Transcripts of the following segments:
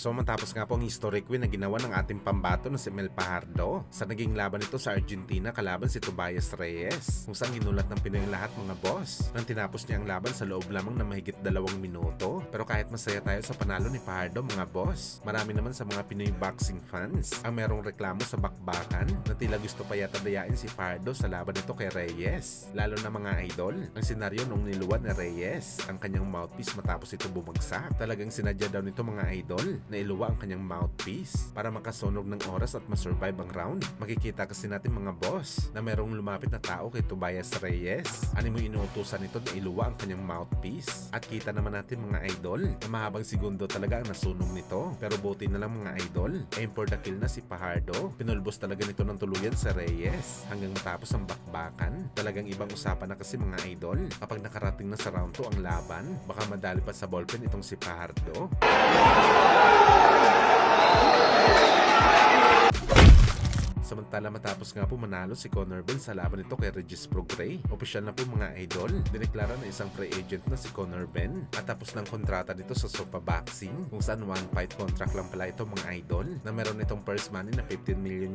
So matapos nga po ang historic win na ginawa ng ating pambato na si Mel Fajardo sa naging laban nito sa Argentina kalaban si Tobias Reyes, kung saan ginulat ng Pinoy lahat mga boss nang tinapos niya ang laban sa loob lamang na mahigit 2 minuto. Pero kahit masaya tayo sa panalo ni Fajardo mga boss, marami naman sa mga Pinoy boxing fans ang merong reklamo sa bakbakan na tila gusto pa yata dayain si Fajardo sa laban nito kay Reyes, lalo na mga idol. Ang senaryo nung niluwan ni Reyes ang kanyang mouthpiece matapos ito bumagsak, talagang sinadya daw nito mga idol na iluwa ang kanyang mouthpiece para makasunog ng oras at masurvive ang round. Makikita kasi natin mga boss na merong lumapit na tao kay Tobias Reyes. Ano mo inuutusan nito na iluwa ang kanyang mouthpiece? At kita naman natin mga idol na mahabang segundo talaga ang nasunog nito. Pero buti na lang mga idol, aim for the kill na si Fajardo. Pinulbos talaga nito ng tuluyan sa Reyes hanggang matapos ang bakbakan. Talagang ibang usapan na kasi mga idol kapag nakarating na sa round 2 ang laban, baka madali pa sa ballpen itong si Fajardo. Samantala matapos nga po manalo si Conor Ben sa laban nito kay Regis Prograis, opisyal na po mga idol, dineklara na isang free agent na si Conor Ben at tapos ng kontrata nito sa Sopa Boxing, kung saan one fight contract lang pala ito mga idol na meron itong purse money na $15 million.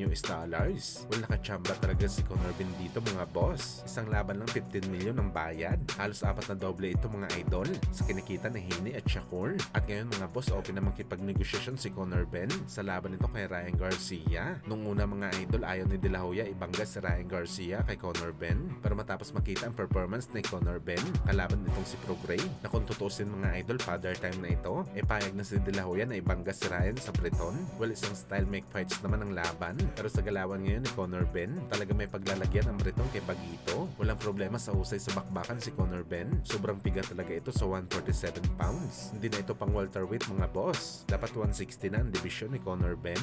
Well, nakachamba talaga si Conor Ben dito mga boss. Isang laban lang 15 million ang bayad, halos 4 na doble ito mga idol sa kinikita ni Haney at Shakur. At ngayon mga boss, open na makipag-negosasyon si Conor Ben sa laban nito kay Ryan Garcia. Nung una mga idol, ayaw ni De La Hoya ibangga si Ryan Garcia kay Conor Ben, pero matapos makita ang performance ni Conor Ben kalaban nitong si Prograis, na kung tutusin mga idol, father time na ito, payag na si De La Hoya na ibangga si Ryan sa Breton. Well, isang style make fights naman ang laban, pero sa galawan ngayon ni Conor Ben, talaga may paglalagyan ang Breton kay Bagito. Walang problema sa husay sa bakbakan si Conor Ben. Sobrang bigat talaga ito sa 147 pounds. Hindi na ito pang welterweight mga boss. Dapat 160 na ang division ni Conor Ben.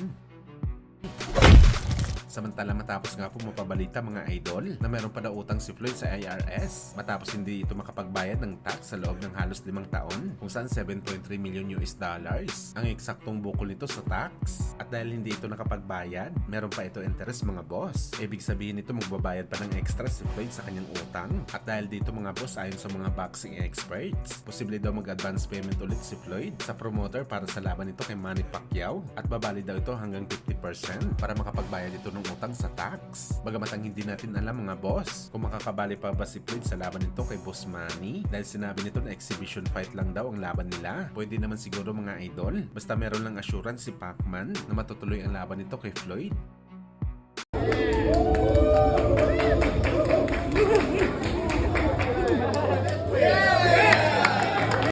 Samantala matapos nga po mapabalita mga idol na meron pa daw utang si Floyd sa IRS matapos hindi ito makapagbayad ng tax sa loob ng halos 5 taon, kung saan $7.3 million ang eksaktong bukol nito sa tax. At dahil hindi ito nakapagbayad, meron pa ito interest mga boss. Ibig sabihin nito magbabayad pa ng extra si Floyd sa kanyang utang. At dahil dito mga boss, ayon sa mga boxing experts, posible daw mag-advance payment ulit si Floyd sa promoter para sa laban nito kay Manny Pacquiao, at babali daw ito hanggang 50% para makapagbayad ito ng utang sa tax. Bagamat ang hindi natin alam mga boss kung makakabali pa ba si Floyd sa laban nito kay Boss Manny, dahil sinabi nito na exhibition fight lang daw ang laban nila. Pwede naman siguro mga idol, basta meron lang assurance si Pacman na matutuloy ang laban nito kay Floyd.